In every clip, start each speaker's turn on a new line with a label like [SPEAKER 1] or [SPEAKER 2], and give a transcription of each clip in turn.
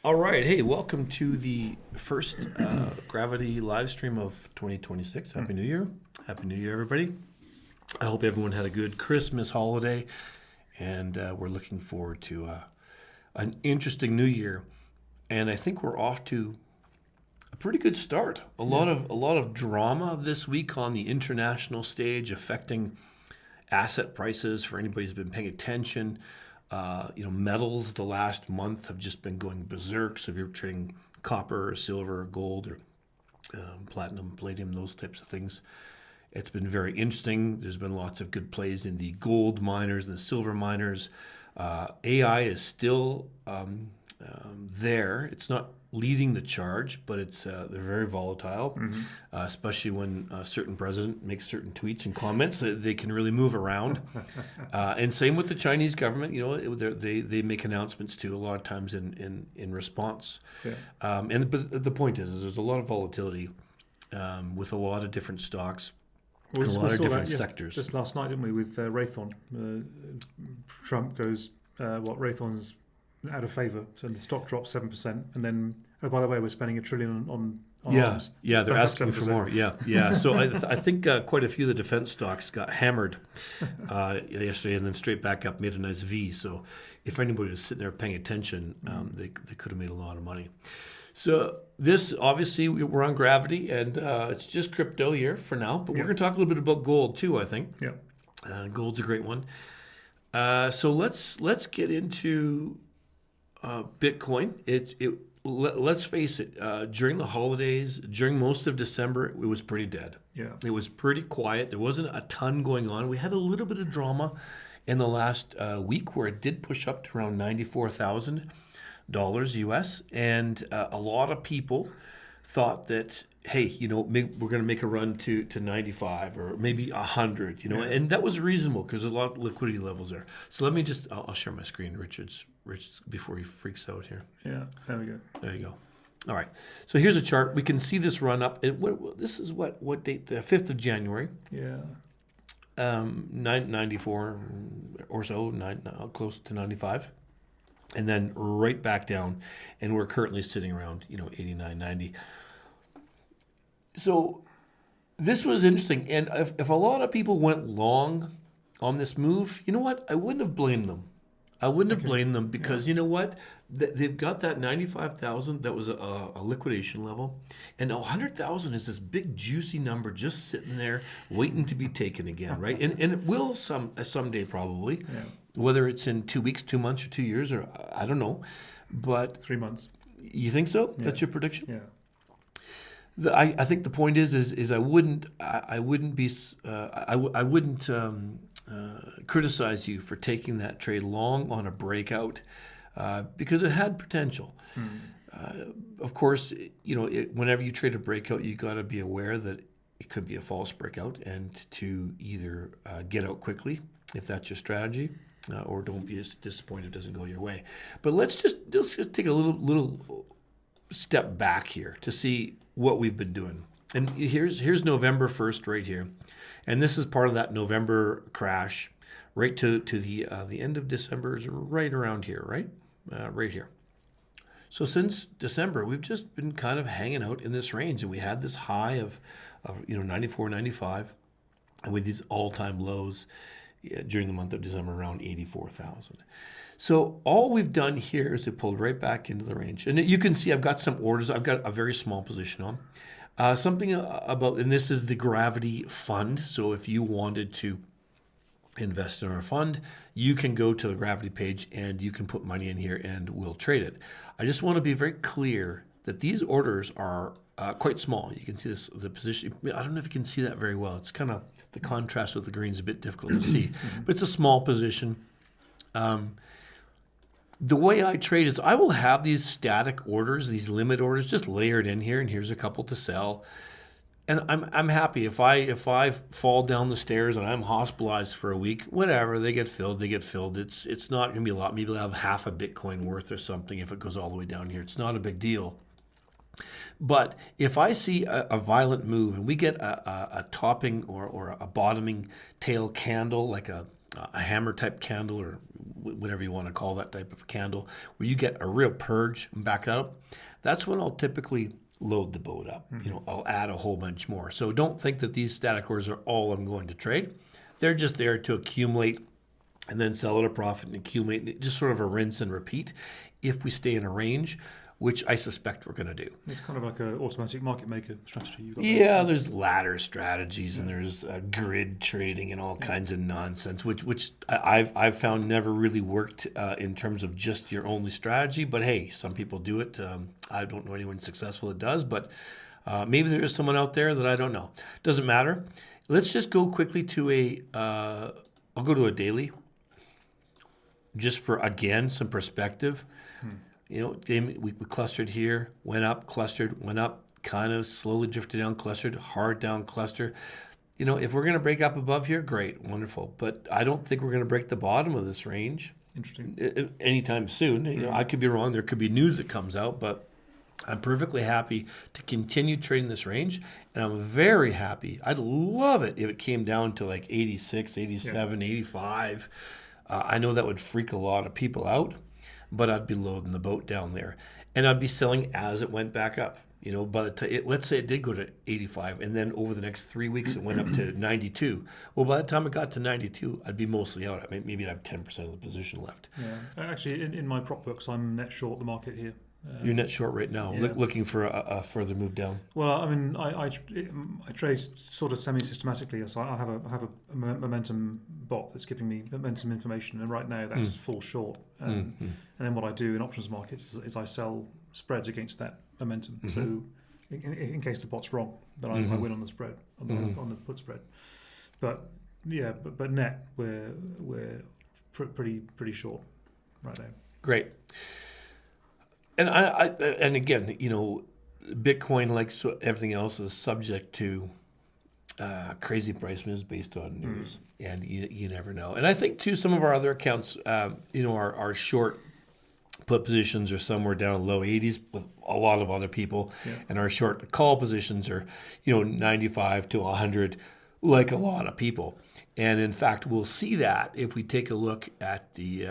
[SPEAKER 1] All right. Hey, welcome to the first Gravity live stream of 2026. Happy New Year. Happy New Year, everybody. I hope everyone had a good Christmas holiday, and we're looking forward to an interesting New Year. And I think we're off to a pretty good start. A lot of drama this week on the international stage affecting asset prices for anybody who's been paying attention. Metals the last month have just been going berserk. So if you're trading copper or silver or gold or platinum, palladium, those types of things, it's been very interesting. There's been lots of good plays in the gold miners and the silver miners. AI is still there. It's not leading the charge, but it's they're very volatile, especially when a certain president makes certain tweets and comments that they can really move around. And same with the Chinese government. They make announcements too a lot of times in response. Yeah. But the point is there's a lot of volatility with a lot of different stocks. A lot of different sectors.
[SPEAKER 2] Just last night, didn't we, with Raytheon? Trump goes, Raytheon's out of favour, so the stock drops 7%, and then, oh, by the way, we're spending $1 trillion on arms.
[SPEAKER 1] Yeah, they're asking for more. Yeah. So I think quite a few of the defense stocks got hammered yesterday, and then straight back up, made a nice V. So if anybody was sitting there paying attention, they could have made a lot of money. So this, obviously, we're on Gravity, and it's just crypto here for now, but we're going to talk a little bit about gold too, I think. Yeah. Gold's a great one. So let's get into Bitcoin. Let's face it, during the holidays, during most of December, it was pretty dead. Yeah. It was pretty quiet. There wasn't a ton going on. We had a little bit of drama in the last week where it did push up to around $94,000 US, and a lot of people thought that, hey, we're going to make a run to 95 or maybe 100, and that was reasonable because a lot of liquidity levels there. So let me I'll share my screen, Richard, before he freaks out here.
[SPEAKER 2] Yeah, there we go.
[SPEAKER 1] There you go. All right. So here's a chart. We can see this run up. This is what date? The 5th of January.
[SPEAKER 2] Yeah.
[SPEAKER 1] 94 or so, close to 95. And then right back down, and we're currently sitting around 89, 90. So this was interesting, and if a lot of people went long on this move, you know what? I wouldn't have blamed them. I wouldn't have blamed them because you know what? They've got that 95,000 that was a liquidation level, and 100,000 is this big juicy number just sitting there waiting to be taken again, right? And it will someday probably. Yeah. Whether it's in 2 weeks, 2 months, or 2 years, or I don't know, but
[SPEAKER 2] 3 months.
[SPEAKER 1] You think so? Yeah. That's your prediction?
[SPEAKER 2] Yeah.
[SPEAKER 1] I think the point is I wouldn't criticize you for taking that trade long on a breakout because it had potential. Of course, whenever you trade a breakout, you got to be aware that it could be a false breakout, and to either get out quickly if that's your strategy. Or don't be as disappointed if it doesn't go your way. But let's just take a little step back here to see what we've been doing. And here's November 1st right here. And this is part of that November crash right to the end of December is right around here, right? Right here. So since December, we've just been kind of hanging out in this range. And we had this high of 94, 95, and with these all-time lows during the month of December around 84,000. So all we've done here is it pulled right back into the range. And you can see I've got some orders. I've got a very small position on. Something about, and this is the Gravity Fund. So if you wanted to invest in our fund, you can go to the Gravity page and you can put money in here and we'll trade it. I just want to be very clear that these orders are quite small. You can see the position. I don't know if you can see that very well. It's kind of, the contrast with the green is a bit difficult to see, but it's a small position. The way I trade is I will have these static orders, these limit orders, just layered in here, and here's a couple to sell. And I'm happy if I fall down the stairs and I'm hospitalized for a week, whatever, they get filled. It's not going to be a lot. Maybe they'll have half a Bitcoin worth or something if it goes all the way down here. It's not a big deal. But if I see a violent move and we get a topping or a bottoming tail candle, like a a hammer type candle, or whatever you want to call that type of candle, where you get a real purge and back up, that's when I'll typically load the boat up. I'll add a whole bunch more. So don't think that these static orders are all I'm going to trade. They're just there to accumulate and then sell at a profit and accumulate, just sort of a rinse and repeat if we stay in a range, which I suspect we're going to do.
[SPEAKER 2] It's kind of like an automatic market maker strategy. You've got
[SPEAKER 1] There's ladder strategies and there's grid trading and all kinds of nonsense, which I've found never really worked in terms of just your only strategy. But hey, some people do it. I don't know anyone successful that does, but maybe there is someone out there that I don't know. Doesn't matter. Let's just go quickly to I'll go to a daily, just for, again, some perspective. We clustered here, went up, clustered, went up, kind of slowly drifted down, clustered, hard down, cluster. If we're going to break up above here, great, wonderful. But I don't think we're going to break the bottom of this range.
[SPEAKER 2] Interesting.
[SPEAKER 1] Anytime soon. I could be wrong. There could be news that comes out, but I'm perfectly happy to continue trading this range. And I'm very happy. I'd love it if it came down to like 86, 87, 85. I know that would freak a lot of people out, but I'd be loading the boat down there. And I'd be selling as it went back up. By the time let's say it did go to 85, and then over the next 3 weeks it went up to 92. Well, by the time it got to 92, I'd be mostly out. Maybe I'd have 10% of the position left.
[SPEAKER 2] Yeah, actually, in my prop books, I'm net short the market here.
[SPEAKER 1] You're net short right now, looking for a further move down.
[SPEAKER 2] Well, I trade sort of semi-systematically. So I have a momentum bot that's giving me momentum information, and right now that's full short. And then what I do in options markets is I sell spreads against that momentum. So in case the bot's wrong, then I win on the spread, on the put spread. But net we're pretty short right now.
[SPEAKER 1] Great. And again, Bitcoin, like everything else, is subject to crazy price moves based on news, and you never know. And I think too, some of our other accounts, our short put positions are somewhere down low 80s with a lot of other people, and our short call positions are 95 to 100, like a lot of people. And in fact, we'll see that if we take a look at the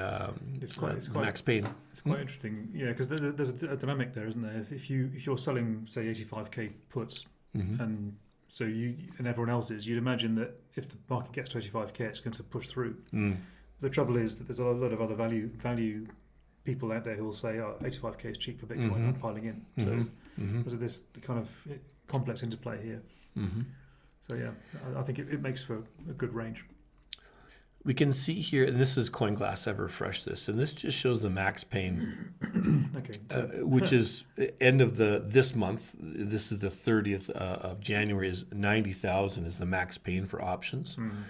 [SPEAKER 1] max pain.
[SPEAKER 2] It's quite interesting, because there's a dynamic there, isn't there? If you're selling, say, 85k puts, and so and everyone else is, you'd imagine that if the market gets to 85k, it's going to push through. The trouble is that there's a lot of other value people out there who will say, "Oh, 85k is cheap for Bitcoin, I'm piling in." So there's this kind of complex interplay here. So I think it makes for a good range.
[SPEAKER 1] We can see here, and this is CoinGlass. I've refreshed this, and this just shows the max pain, which is end of this month. This is the 30th of January. Is 90,000 is the max pain for options, and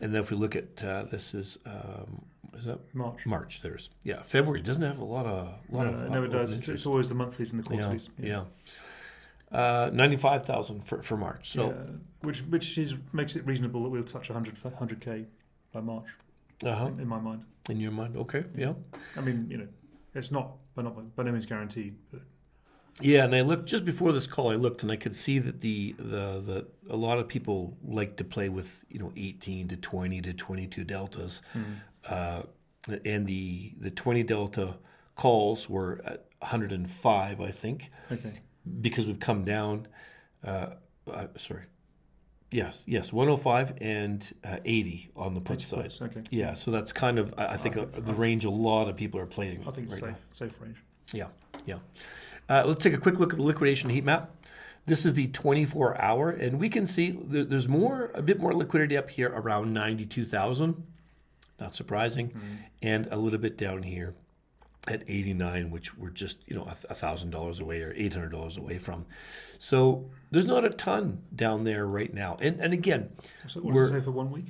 [SPEAKER 1] then if we look at this is that
[SPEAKER 2] March?
[SPEAKER 1] March. There's February doesn't have a lot of.
[SPEAKER 2] No, it does. It's always the monthlies and the quarterlies.
[SPEAKER 1] 95,000 for March. So
[SPEAKER 2] which makes it reasonable that we'll touch 100k by March. In my mind.
[SPEAKER 1] In your mind, okay, yeah.
[SPEAKER 2] It's not by no means guaranteed. But.
[SPEAKER 1] Yeah, and I looked just before this call. I looked and I could see that the a lot of people like to play with 18 to 20 to 22 deltas, and the 20 delta calls were at 105, I think.
[SPEAKER 2] Okay.
[SPEAKER 1] Because we've come down, Yes, 105 and 80 on the put side.
[SPEAKER 2] Okay.
[SPEAKER 1] Yeah, so that's kind of, I think, the range a lot of people are playing.
[SPEAKER 2] I think it's
[SPEAKER 1] right
[SPEAKER 2] safe range.
[SPEAKER 1] Yeah. Let's take a quick look at the liquidation heat map. This is the 24-hour, and we can see there's a bit more liquidity up here around 92,000. Not surprising, and a little bit down here at 89, which we're just $1,000 away or $800 away from. So there's not a ton down there right now. And again,
[SPEAKER 2] so what does it say for 1 week?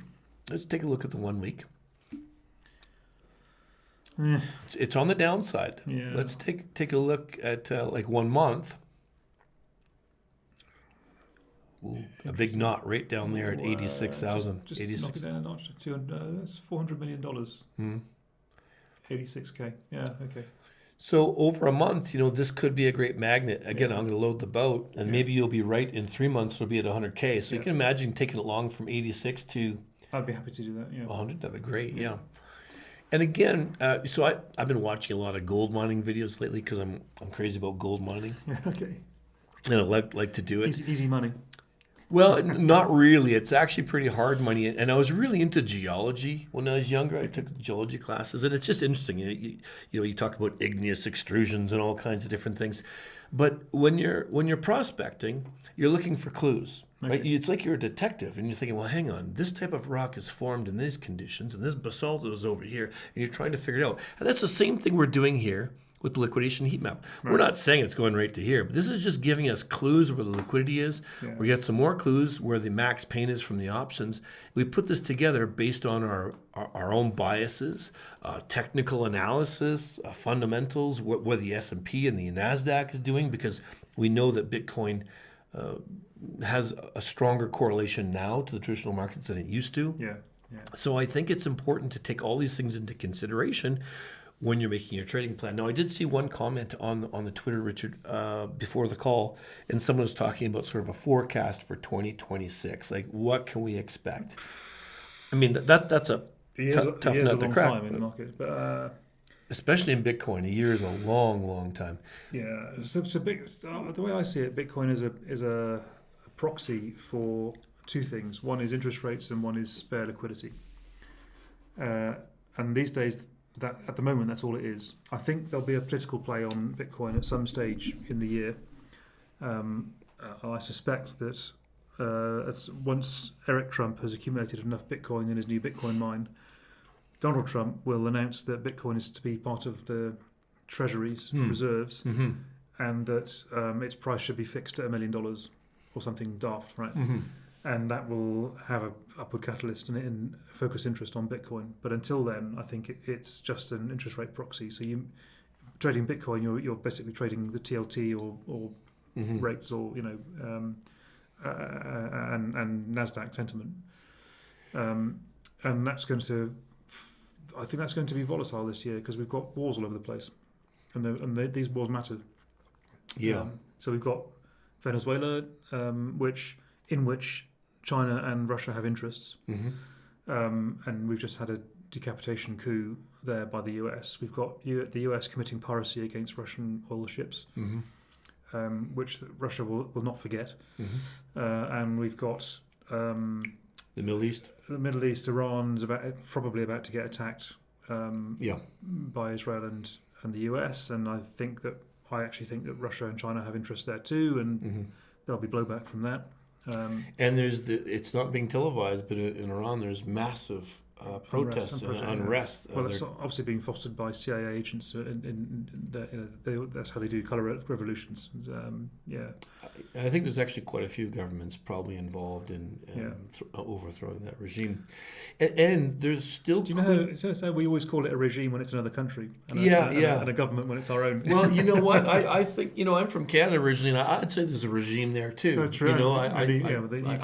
[SPEAKER 1] Let's take a look at the 1 week. It's on the downside.
[SPEAKER 2] Yeah.
[SPEAKER 1] Let's take a look at like 1 month. Ooh, a big knot right down there at 86,000.
[SPEAKER 2] Just knock it down a notch. That's $400 million. 86k. Yeah. Okay.
[SPEAKER 1] So over a month, this could be a great magnet. Again, I'm going to load the boat, and maybe you'll be right. In 3 months, it'll be at 100k. So you can imagine taking it long from 86 to
[SPEAKER 2] I'd be happy to do that. Yeah.
[SPEAKER 1] 100, that'd be great. Yeah. And again, so I've been watching a lot of gold mining videos lately because I'm crazy about gold mining.
[SPEAKER 2] Yeah. Okay.
[SPEAKER 1] And I like to do it.
[SPEAKER 2] Easy money.
[SPEAKER 1] Well, not really. It's actually pretty hard money. And I was really into geology when I was younger. I took geology classes, and it's just interesting. You talk about igneous extrusions and all kinds of different things. But when you're prospecting, you're looking for clues, right?
[SPEAKER 2] Okay.
[SPEAKER 1] It's like you're a detective, and you're thinking, well, hang on, this type of rock is formed in these conditions, and this basalt is over here, and you're trying to figure it out. And that's the same thing we're doing here with the liquidation heat map. Right. We're not saying it's going right to here, but this is just giving us clues where the liquidity is. Yeah. We get some more clues where the max pain is from the options. We put this together based on our own biases, technical analysis, fundamentals, where the S&P and the NASDAQ is doing, because we know that Bitcoin has a stronger correlation now to the traditional markets than it used to.
[SPEAKER 2] Yeah.
[SPEAKER 1] So I think it's important to take all these things into consideration when you're making your trading plan. Now, I did see one comment on the Twitter, Richard, before the call, and someone was talking about sort of a forecast for 2026. Like, what can we expect? I mean, that's a tough nut to crack.
[SPEAKER 2] Time in the market, but
[SPEAKER 1] especially in Bitcoin, a year is a long, long time.
[SPEAKER 2] Yeah, so the way I see it, Bitcoin is a proxy for two things. One is interest rates, and one is spare liquidity. And these days, that at the moment, that's all it is. I think there'll be a political play on Bitcoin at some stage in the year. I suspect that once Eric Trump has accumulated enough Bitcoin in his new Bitcoin mine, Donald Trump will announce that Bitcoin is to be part of the Treasury's reserves, and that its price should be fixed at $1 million or something daft, right? And that will have an upward catalyst and focus interest on Bitcoin. But until then, I think it's just an interest rate proxy. So you trading Bitcoin, you're basically trading the TLT or rates, or and Nasdaq sentiment. And that's going to, I think that's going to be volatile this year because we've got wars all over the place, and these wars matter.
[SPEAKER 1] Yeah.
[SPEAKER 2] So we've got Venezuela, in which China and Russia have interests, and we've just had a decapitation coup there by the US. We've got the US committing piracy against Russian oil ships, which Russia will not forget. And we've got
[SPEAKER 1] the Middle East.
[SPEAKER 2] The Middle East, Iran's probably about to get attacked by Israel and the US, and I actually think that Russia and China have interests there too, and there'll be blowback from that.
[SPEAKER 1] And it's not being televised, but in Iran there's massive protests and unrest.
[SPEAKER 2] Well, it's obviously being fostered by CIA agents. That's how they do colour revolutions.
[SPEAKER 1] I think there's actually quite a few governments probably involved in overthrowing that regime. And there's still.
[SPEAKER 2] Do you know so we always call it a regime when it's another country? And a government when it's our own.
[SPEAKER 1] Well, you know what? I think I'm from Canada originally, and I'd say there's a regime there too.
[SPEAKER 2] That's right.
[SPEAKER 1] I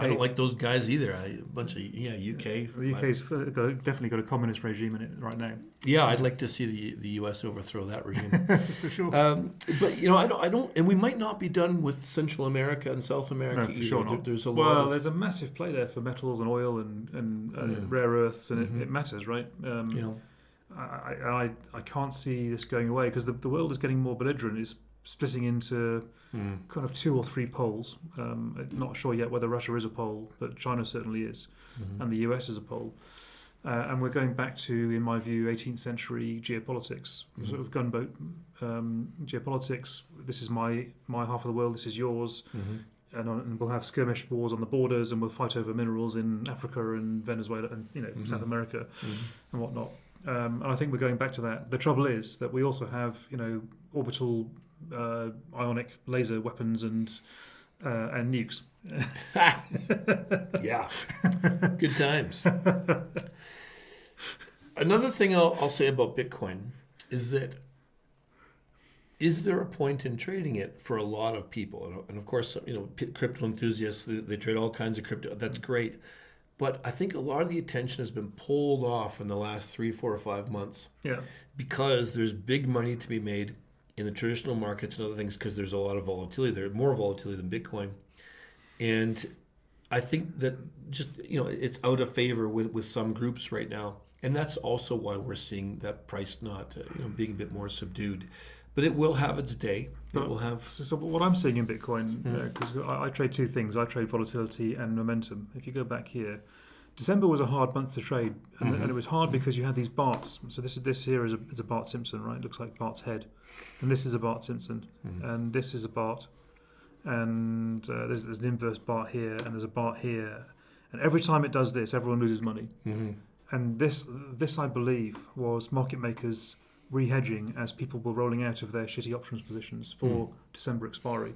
[SPEAKER 1] don't like those guys either. A bunch of UK.
[SPEAKER 2] The UK's definitely got a communist regime in it right now.
[SPEAKER 1] Yeah, I'd like to see the US overthrow that regime.
[SPEAKER 2] That's for sure.
[SPEAKER 1] But I don't, and we might not be done with Central America and South America.
[SPEAKER 2] No, for sure not.
[SPEAKER 1] There's a lot.
[SPEAKER 2] There's a massive play there for metals and oil and rare earths, and it matters, right? I can't see this going away because the world is getting more belligerent. It's splitting into kind of 2 or 3 poles. Not sure yet whether Russia is a pole, but China certainly is, and the US is a pole. And we're going back to, in my view, 18th century geopolitics, sort of gunboat geopolitics. This is my half of the world, this is yours. And we'll have skirmish wars on the borders, and we'll fight over minerals in Africa and Venezuela and South America and whatnot. And I think we're going back to that. The trouble is that we also have orbital ionic laser weapons and nukes.
[SPEAKER 1] Yeah, good times. Another thing I'll say about Bitcoin is that is there a point in trading it for a lot of people? And of course, crypto enthusiasts, they trade all kinds of crypto. That's great. But I think a lot of the attention has been pulled off in the last 3, 4, or 5 months.
[SPEAKER 2] Yeah.
[SPEAKER 1] Because there's big money to be made in the traditional markets and other things because there's a lot of volatility there, more volatility than Bitcoin. And I think that just it's out of favor with some groups right now, and that's also why we're seeing that price not being a bit more subdued. But it will have its day. It will have.
[SPEAKER 2] So what I'm seeing in Bitcoin, because I trade two things: I trade volatility and momentum. If you go back here, December was a hard month to trade, and it was hard because you had these Barts. So this here is a Bart Simpson, right? It looks like Bart's head, and this is a Bart Simpson, and this is a Bart, and there's an inverse Bart here, and there's a Bart here, and every time it does this, everyone loses money. And this I believe was market makers re-hedging as people were rolling out of their shitty options positions for December expiry.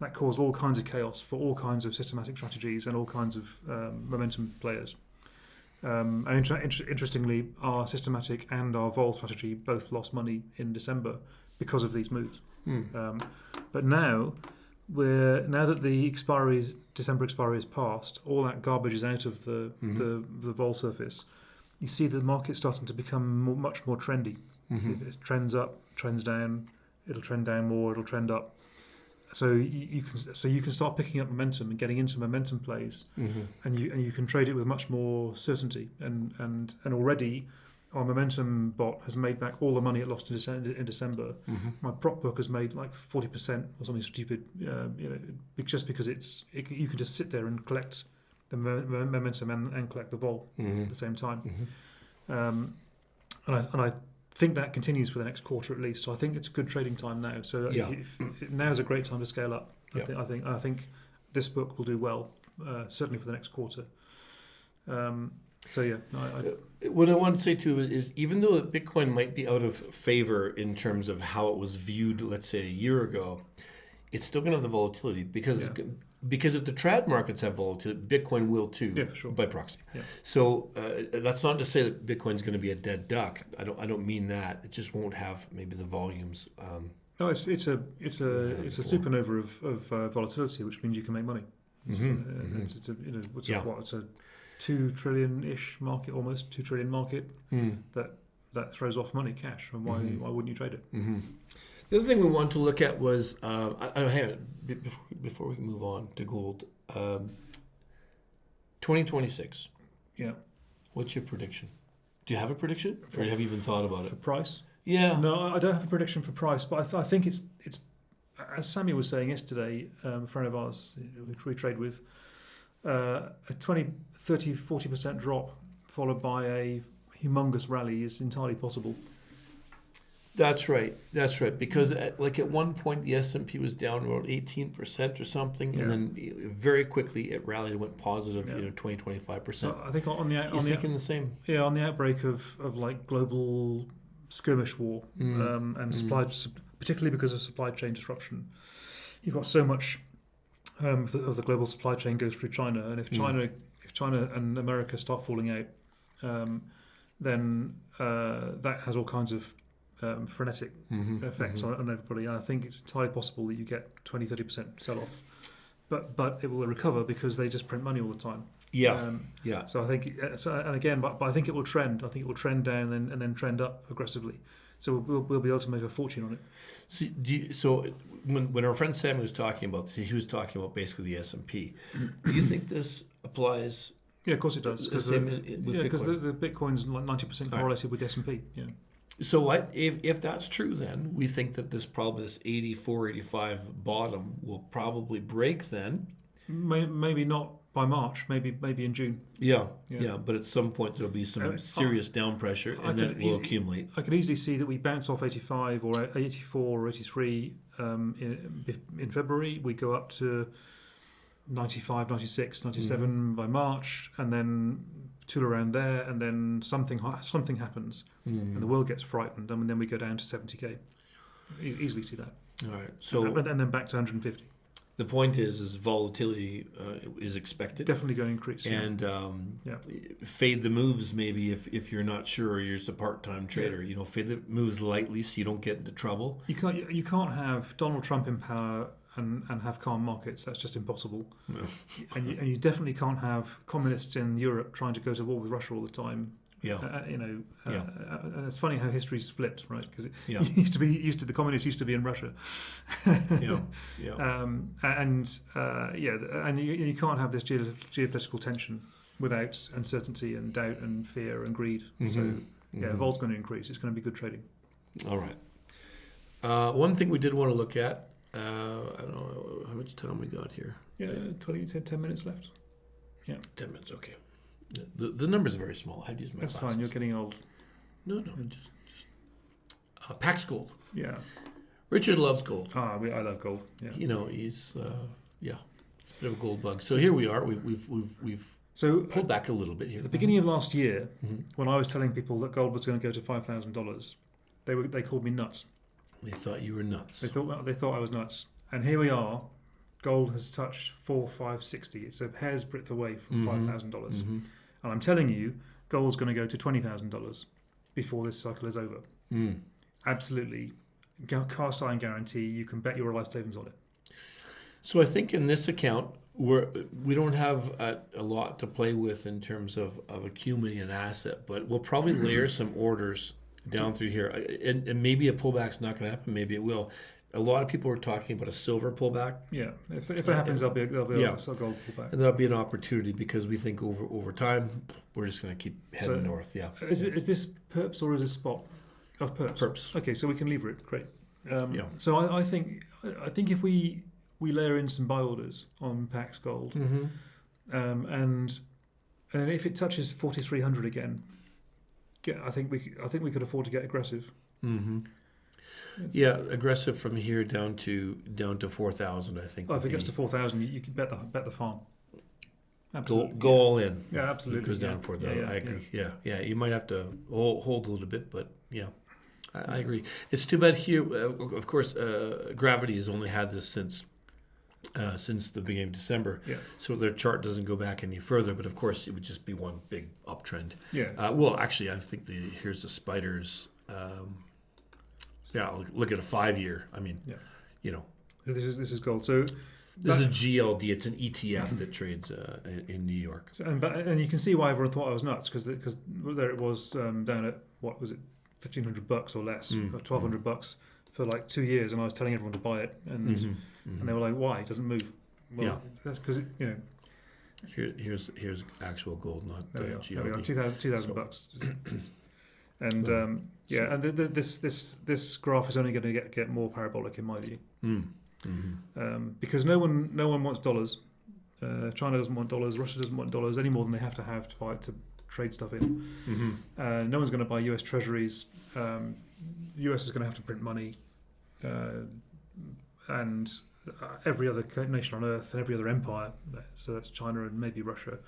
[SPEAKER 2] That caused all kinds of chaos for all kinds of systematic strategies and all kinds of momentum players. And interestingly, our systematic and our vol strategy both lost money in December because of these moves. But now that the December expiry is passed, all that garbage is out of the vol surface. You see the market starting to become much more trendy. It trends up, trends down. It'll trend down more. It'll trend up. So you can start picking up momentum and getting into momentum plays, and you can trade it with much more certainty. And already, our momentum bot has made back all the money it lost in December. My prop book has made like 40% or something stupid. Just because you can just sit there and collect the momentum and collect the vol at the same time. And I think that continues for the next quarter at least. So I think it's a good trading time now. So now is a great time to scale up. I think this book will do well, certainly for the next quarter.
[SPEAKER 1] What I want to say too is, even though Bitcoin might be out of favor in terms of how it was viewed, let's say a year ago, it's still going to have the volatility because if the trad markets have volatility, Bitcoin will too,
[SPEAKER 2] for sure.
[SPEAKER 1] by proxy.
[SPEAKER 2] Yeah.
[SPEAKER 1] So that's not to say that Bitcoin's going to be a dead duck. I don't mean that. It just won't have maybe the volumes.
[SPEAKER 2] No, it's a supernova of volatility, which means you can make money. It's a 2 trillion-ish market, almost 2 trillion market that throws off money, cash. And why wouldn't you trade it?
[SPEAKER 1] The other thing we wanted to look at was, hang on, before we move on to gold, 2026.
[SPEAKER 2] Yeah.
[SPEAKER 1] What's your prediction? Do you have a prediction, or have you even thought about it?
[SPEAKER 2] For price?
[SPEAKER 1] Yeah.
[SPEAKER 2] No, I don't have a prediction for price, but I think it's as Sammy was saying yesterday, a friend of ours which we trade with, a 20, 30, 40% drop followed by a humongous rally is entirely possible.
[SPEAKER 1] That's right. Because at one point the S&P was down about 18% or something, and then very quickly it rallied and went positive, 20-25%.
[SPEAKER 2] So I think on
[SPEAKER 1] the same.
[SPEAKER 2] Yeah, on the outbreak of like global skirmish war and supply, particularly because of supply chain disruption, you've got so much of the global supply chain goes through China, and if China and America start falling out, then that has all kinds of frenetic effects on everybody. And I think it's entirely possible that you get 20-30% sell-off, but it will recover because they just print money all the time. So I think, and again, but I think it will trend. I think it will trend down and then trend up aggressively. So we'll be able to make a fortune on it.
[SPEAKER 1] So when our friend Sam was talking about this, he was talking about basically the S&P. Do you think this applies?
[SPEAKER 2] Yeah, of course it does. Because the Bitcoin's like 90% correlated with the S&P. Yeah.
[SPEAKER 1] So if that's true, then we think that this 84, 85 bottom will probably break then.
[SPEAKER 2] Maybe not by March, maybe in June.
[SPEAKER 1] Yeah, but at some point there'll be some serious down pressure, and then it will accumulate.
[SPEAKER 2] I can easily see that we bounce off 85 or 84 or 83 in February. We go up to 95, 96, 97 by March, and then tool around there, and then something happens, and the world gets frightened, and then we go down to 70k. Easily see that.
[SPEAKER 1] All right. So
[SPEAKER 2] and then back to 150.
[SPEAKER 1] The point is volatility is expected.
[SPEAKER 2] Definitely going to increase.
[SPEAKER 1] And fade the moves maybe if you're not sure, or you're just a part-time trader. Fade the moves lightly so you don't get into trouble.
[SPEAKER 2] You can't have Donald Trump in power and have calm markets. That's just impossible. No. And you definitely can't have communists in Europe trying to go to war with Russia all the time
[SPEAKER 1] Yeah.
[SPEAKER 2] And it's funny how history's flipped, right? Because
[SPEAKER 1] Yeah.
[SPEAKER 2] the communists used to be in Russia.
[SPEAKER 1] Yeah. Yeah.
[SPEAKER 2] And you can't have this geopolitical tension without uncertainty and doubt and fear and greed. So vol's going to increase. It's going to be good trading.
[SPEAKER 1] All right. One thing we did want to look at. I don't know how much time we got here.
[SPEAKER 2] Yeah, 10 minutes left. Yeah,
[SPEAKER 1] 10 minutes. Okay. The numbers are very small. I had to use my
[SPEAKER 2] That's
[SPEAKER 1] glasses.
[SPEAKER 2] fine. You're getting old.
[SPEAKER 1] No. Just Pax Gold.
[SPEAKER 2] Yeah.
[SPEAKER 1] Richard loves gold.
[SPEAKER 2] I love gold. Yeah.
[SPEAKER 1] He's a bit of a gold bug. So here we are. We've pulled back a little bit here.
[SPEAKER 2] At the beginning of last year, when I was telling people that gold was going to go to $5,000, they called me nuts.
[SPEAKER 1] They thought you were nuts.
[SPEAKER 2] They thought I was nuts. And here we are. Gold has touched 4,560. It's a hair's breadth away from $5,000. And I'm telling you, gold's going to go to $20,000 before this cycle is over. Absolutely. Cast iron guarantee. You can bet your life savings on it.
[SPEAKER 1] So I think in this account, we don't have a lot to play with in terms of accumulating an asset, but we'll probably layer some orders down through here. And maybe a pullback's not going to happen. Maybe it will. A lot of people are talking about a silver pullback.
[SPEAKER 2] Yeah, if that happens, there'll be a gold pullback.
[SPEAKER 1] And that'll be an opportunity because we think over time we're just going to keep heading north. Yeah.
[SPEAKER 2] Is this perps or is this spot? Oh, perps.
[SPEAKER 1] Perps.
[SPEAKER 2] Okay, so we can lever it. Great. So I think if we layer in some buy orders on Pax Gold, and if it touches 4,300 again, I think we could afford to get aggressive.
[SPEAKER 1] Yeah, aggressive from here down to 4,000. I think.
[SPEAKER 2] Oh, if it gets to 4,000, you can bet the farm. Absolutely.
[SPEAKER 1] Go all in.
[SPEAKER 2] Yeah, absolutely.
[SPEAKER 1] It goes down 4,000. I agree. Yeah. You might have to hold a little bit, but yeah, I agree. It's too bad here. Of course, Gravity has only had this since the beginning of December. Yeah. So their chart doesn't go back any further. But of course, it would just be one big uptrend.
[SPEAKER 2] Yeah.
[SPEAKER 1] Well, actually, I think here's the spiders. Look at a 5-year. I mean,
[SPEAKER 2] This is gold. So
[SPEAKER 1] this is GLD. It's an ETF that trades in New York.
[SPEAKER 2] So, and you can see why everyone thought I was nuts because there it was down at what was it, $1,500 or less, or $1,200 for like 2 years, and I was telling everyone to buy it, and they were like, "Why? It doesn't move." Well, that's because
[SPEAKER 1] Here's actual gold, not GLD.
[SPEAKER 2] There we are, $2,000. And and this graph is only going to get more parabolic in my view, because no one wants dollars. China doesn't want dollars. Russia doesn't want dollars any more than they have to buy to trade stuff in. No one's going to buy U.S. Treasuries. The U.S. is going to have to print money, and every other nation on earth and every other empire, so that's China and maybe Russia,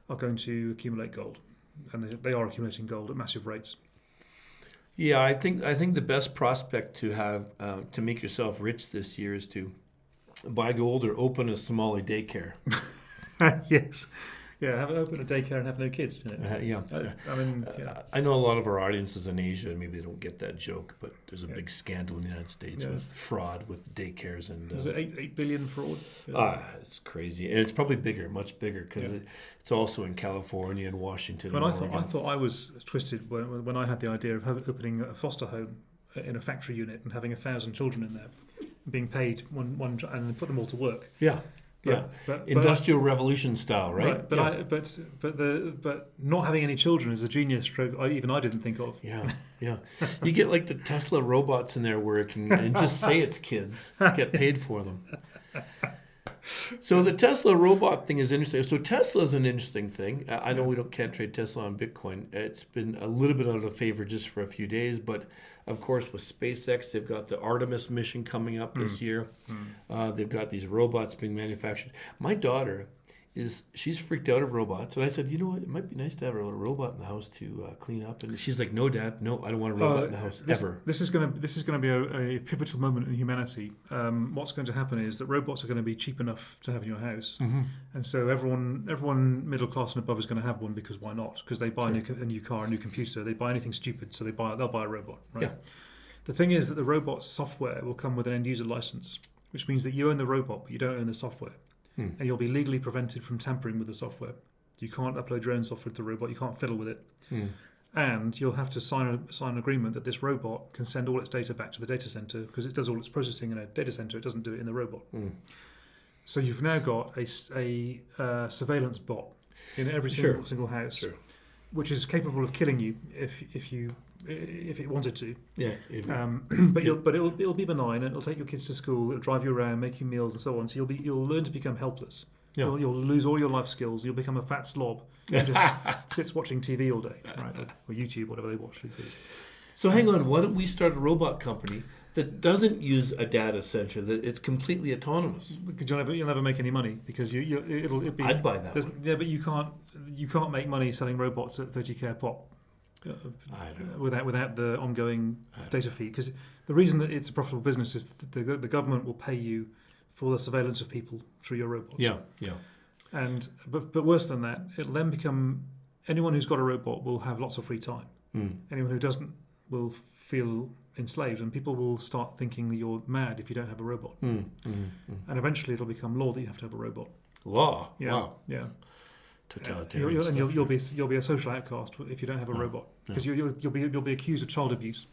[SPEAKER 2] are going to accumulate gold, and they are accumulating gold at massive rates.
[SPEAKER 1] Yeah, I think the best prospect to have to make yourself rich this year is to buy gold or open a Somali daycare.
[SPEAKER 2] Yes. Yeah, open a daycare and have no kids.
[SPEAKER 1] I know a lot of our audience is in Asia, and maybe they don't get that joke, but there's a big scandal in the United States with fraud with daycares. And
[SPEAKER 2] is it 8 billion fraud?
[SPEAKER 1] It's crazy, and it's probably much bigger, because it's also in California and Washington.
[SPEAKER 2] But I thought I was twisted when I had the idea of opening a foster home in a factory unit and having 1,000 children in there, being paid one and then put them all to work.
[SPEAKER 1] Yeah. But Industrial Revolution style, right?
[SPEAKER 2] But not having any children is a genius stroke even I didn't think of.
[SPEAKER 1] Yeah. You get like the Tesla robots in there working and just say it's kids, get paid for them. So the Tesla robot thing is interesting. So Tesla is an interesting thing. I know can't trade Tesla on Bitcoin. It's been a little bit out of favor just for a few days, but of course with SpaceX, they've got the Artemis mission coming up this year. They've got these robots being manufactured. My daughter she's freaked out of robots, and I said, you know what, it might be nice to have a robot in the house to clean up. And she's like, no, Dad, no, I don't want a robot in the house ever.
[SPEAKER 2] This is going to be a pivotal moment in humanity. What's going to happen is that robots are going to be cheap enough to have in your house, and so everyone middle class and above is going to have one, because why not? Because they buy a new car, a new computer, they buy anything stupid, so they'll buy a robot, right? Yeah. The thing is that the robot's software will come with an end user license, which means that you own the robot, but you don't own the software. And you'll be legally prevented from tampering with the software. You can't upload your own software to the robot. You can't fiddle with it. And you'll have to sign an agreement that this robot can send all its data back to the data center, because it does all its processing in a data center. It doesn't do it in the robot. So you've now got a surveillance bot in every single house, which is capable of killing you if it wanted to.
[SPEAKER 1] Yeah.
[SPEAKER 2] But it'll be benign, and it'll take your kids to school. It'll drive you around, make you meals, and so on. So you'll learn to become helpless. Yeah. You'll lose all your life skills. You'll become a fat slob who just sits watching TV all day, right? Or YouTube, whatever they watch these days.
[SPEAKER 1] So hang on, why don't we start a robot company that doesn't use a data center, that it's completely autonomous?
[SPEAKER 2] Because you'll never make any money, because it'll be.
[SPEAKER 1] I'd buy that.
[SPEAKER 2] Yeah, but you can't make money selling robots at 30k a pop. Without the ongoing data feed, because the reason that it's a profitable business is that the government will pay you for the surveillance of people through your robots.
[SPEAKER 1] Yeah.
[SPEAKER 2] And but worse than that, it'll then become, anyone who's got a robot will have lots of free time. Anyone who doesn't will feel enslaved, and people will start thinking that you're mad if you don't have a robot. And eventually it'll become law that you have to have a robot.
[SPEAKER 1] Law?
[SPEAKER 2] Yeah.
[SPEAKER 1] Wow.
[SPEAKER 2] Yeah.
[SPEAKER 1] Totalitarian stuff.
[SPEAKER 2] You'll be a social outcast if you don't have a robot, because you'll be accused of child abuse.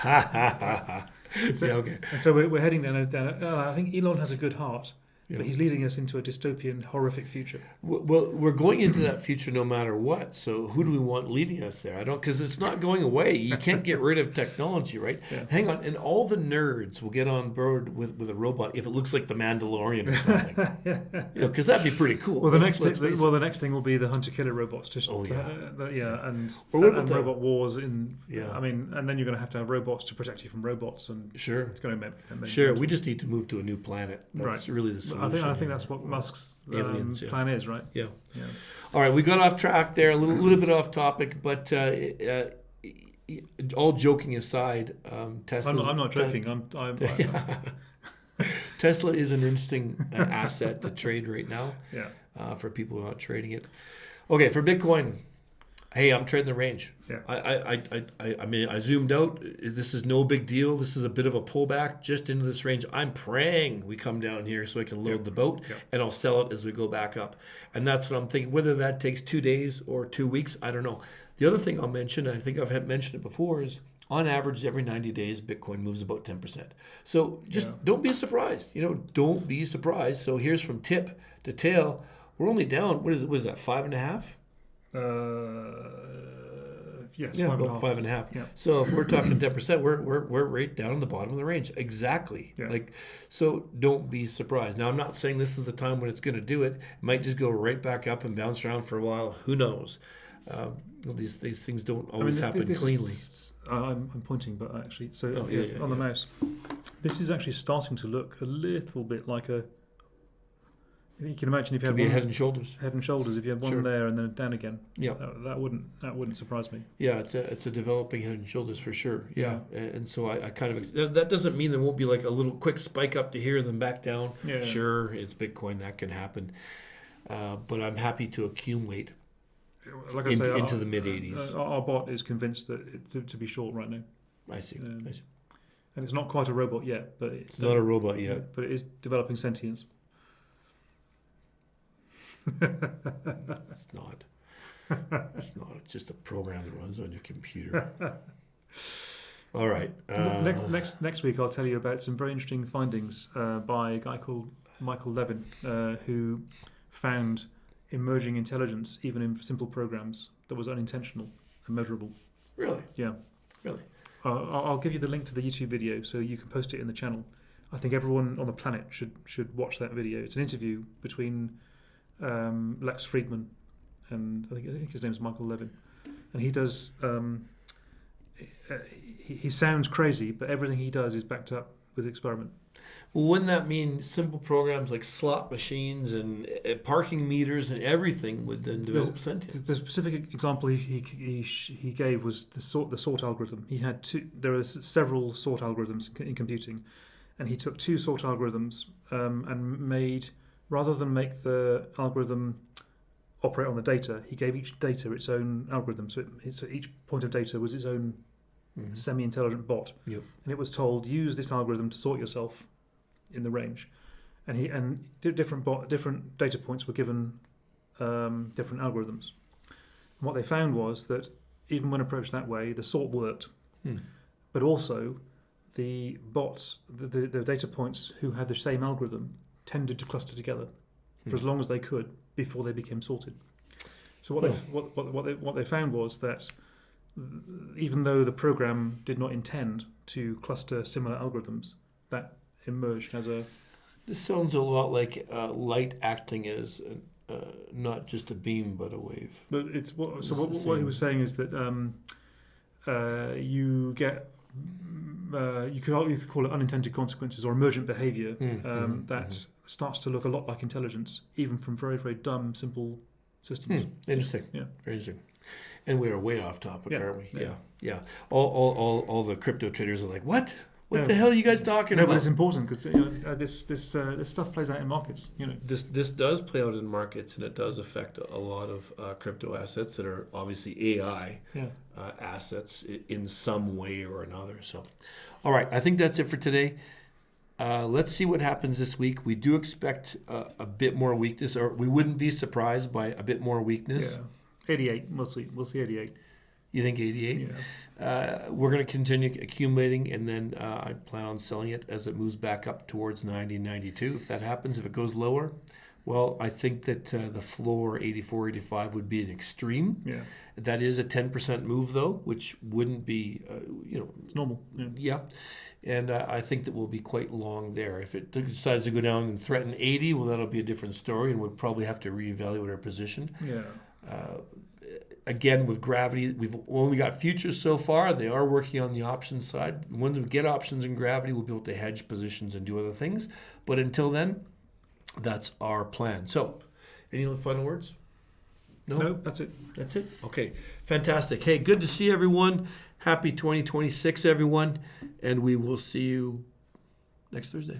[SPEAKER 1] Okay.
[SPEAKER 2] And so we're heading down. I think Elon has a good heart, but he's leading us into a dystopian, horrific future.
[SPEAKER 1] Well, we're going into that future no matter what. So who do we want leading us there? Because it's not going away. You can't get rid of technology, right?
[SPEAKER 2] Yeah.
[SPEAKER 1] Hang on, and all the nerds will get on board with a robot if it looks like the Mandalorian or something. Because that'd be pretty cool.
[SPEAKER 2] Well, the next thing will be the hunter-killer robots. And robot wars in. Yeah. I mean, and then you're going to have robots to protect you from robots, and
[SPEAKER 1] sure,
[SPEAKER 2] it's going to make
[SPEAKER 1] sure. We just need to move to a new planet. That's really the solution.
[SPEAKER 2] I think that's what Musk's plan is, right?
[SPEAKER 1] Yeah. All right, we got off track there, a little bit off topic, but all joking aside, Tesla.
[SPEAKER 2] I'm not joking.
[SPEAKER 1] Tesla is an interesting asset to trade right now.
[SPEAKER 2] Yeah.
[SPEAKER 1] For people who are not trading it. Okay, for Bitcoin. Hey, I'm trading the range.
[SPEAKER 2] Yeah.
[SPEAKER 1] I mean, I zoomed out. This is no big deal. This is a bit of a pullback just into this range. I'm praying we come down here so I can load the boat, and I'll sell it as we go back up. And that's what I'm thinking. Whether that takes 2 days or 2 weeks, I don't know. The other thing I'll mention, I think I've mentioned it before, is on average every 90 days, Bitcoin moves about 10%. So just don't be surprised. Don't be surprised. So here's from tip to tail. We're only down. What is that? 5.5?
[SPEAKER 2] Yes,
[SPEAKER 1] yeah, about 5.5. Yeah. So if we're talking 10%, we're right down at the bottom of the range. Exactly. Yeah. So don't be surprised. Now I'm not saying this is the time when it's going to do it. It might just go right back up and bounce around for a while. Who knows? These things don't always happen cleanly.
[SPEAKER 2] I'm pointing, but actually, on the mouse, this is actually starting to look a little bit like a. You can imagine if you had
[SPEAKER 1] one, head and shoulders.
[SPEAKER 2] Head and shoulders. If you had one there and then down again,
[SPEAKER 1] yeah,
[SPEAKER 2] that wouldn't surprise me.
[SPEAKER 1] Yeah, it's a developing head and shoulders for sure. Yeah, and so I kind of that doesn't mean there won't be like a little quick spike up to here and then back down. Yeah. Sure, it's Bitcoin, that can happen, but I'm happy to accumulate.
[SPEAKER 2] Like I say,
[SPEAKER 1] into the mid 80s.
[SPEAKER 2] Our bot is convinced that it's to be short right now.
[SPEAKER 1] I see.
[SPEAKER 2] And it's not quite a robot yet, but
[SPEAKER 1] it's not a robot yet.
[SPEAKER 2] But it is developing sentience.
[SPEAKER 1] It's not. It's not. It's just a program that runs on your computer. All right.
[SPEAKER 2] Next week, I'll tell you about some very interesting findings by a guy called Michael Levin, who found emerging intelligence even in simple programs that was unintentional and measurable.
[SPEAKER 1] Really?
[SPEAKER 2] Yeah.
[SPEAKER 1] Really?
[SPEAKER 2] I'll give you the link to the YouTube video so you can post it in the channel. I think everyone on the planet should watch that video. It's an interview between Lex Friedman and I think his name is Michael Levin, and he does. He sounds crazy, but everything he does is backed up with experiment.
[SPEAKER 1] Well, wouldn't that mean simple programs like slot machines and parking meters and everything would then develop sentience?
[SPEAKER 2] The specific example he gave was the sort algorithm. He had there are several sort algorithms in computing, and he took two sort algorithms and made, rather than make the algorithm operate on the data, he gave each data its own algorithm. So each point of data was its own semi-intelligent bot, and it was told, use this algorithm to sort yourself in the range, and different data points were given different algorithms. And what they found was that even when approached that way, the sort worked. But also, the bots, the data points who had the same algorithm, tended to cluster together for as long as they could before they became sorted. So what they found was that even though the program did not intend to cluster similar algorithms, that emerged as a...
[SPEAKER 1] This sounds a lot like light acting as not just a beam but a wave.
[SPEAKER 2] But what he was saying is that you get you could call it unintended consequences or emergent behaviour that starts to look a lot like intelligence, even from very, very dumb, simple systems.
[SPEAKER 1] Interesting.
[SPEAKER 2] Yeah.
[SPEAKER 1] Very interesting. And we are way off topic, aren't we?
[SPEAKER 2] Yeah.
[SPEAKER 1] Yeah. All the crypto traders are like, what? What the hell are you guys talking about?
[SPEAKER 2] No, but it's important because this stuff plays out in markets.
[SPEAKER 1] This does play out in markets, and it does affect a lot of crypto assets that are obviously AI assets in some way or another. So, all right, I think that's it for today. Let's see what happens this week. We do expect a bit more weakness, or we wouldn't be surprised by a bit more weakness.
[SPEAKER 2] Yeah, 88. We'll see 88.
[SPEAKER 1] You think 88?
[SPEAKER 2] Yeah.
[SPEAKER 1] We're going to continue accumulating, and then I plan on selling it as it moves back up towards 90, 92. If that happens, if it goes lower, well, I think that the floor 84, 85 would be an extreme.
[SPEAKER 2] Yeah.
[SPEAKER 1] That is a 10% move, though, which wouldn't be,
[SPEAKER 2] it's normal.
[SPEAKER 1] Yeah. And I think that we'll be quite long there. If it decides to go down and threaten 80, well, that'll be a different story, and we'll probably have to reevaluate our position.
[SPEAKER 2] Yeah.
[SPEAKER 1] Again, with gravity, we've only got futures so far. They are working on the options side. When we get options in gravity, we'll be able to hedge positions and do other things. But until then, that's our plan. So, any other final words?
[SPEAKER 2] No, that's it.
[SPEAKER 1] That's it? Okay, fantastic. Hey, good to see everyone. Happy 2026, everyone. And we will see you next Thursday.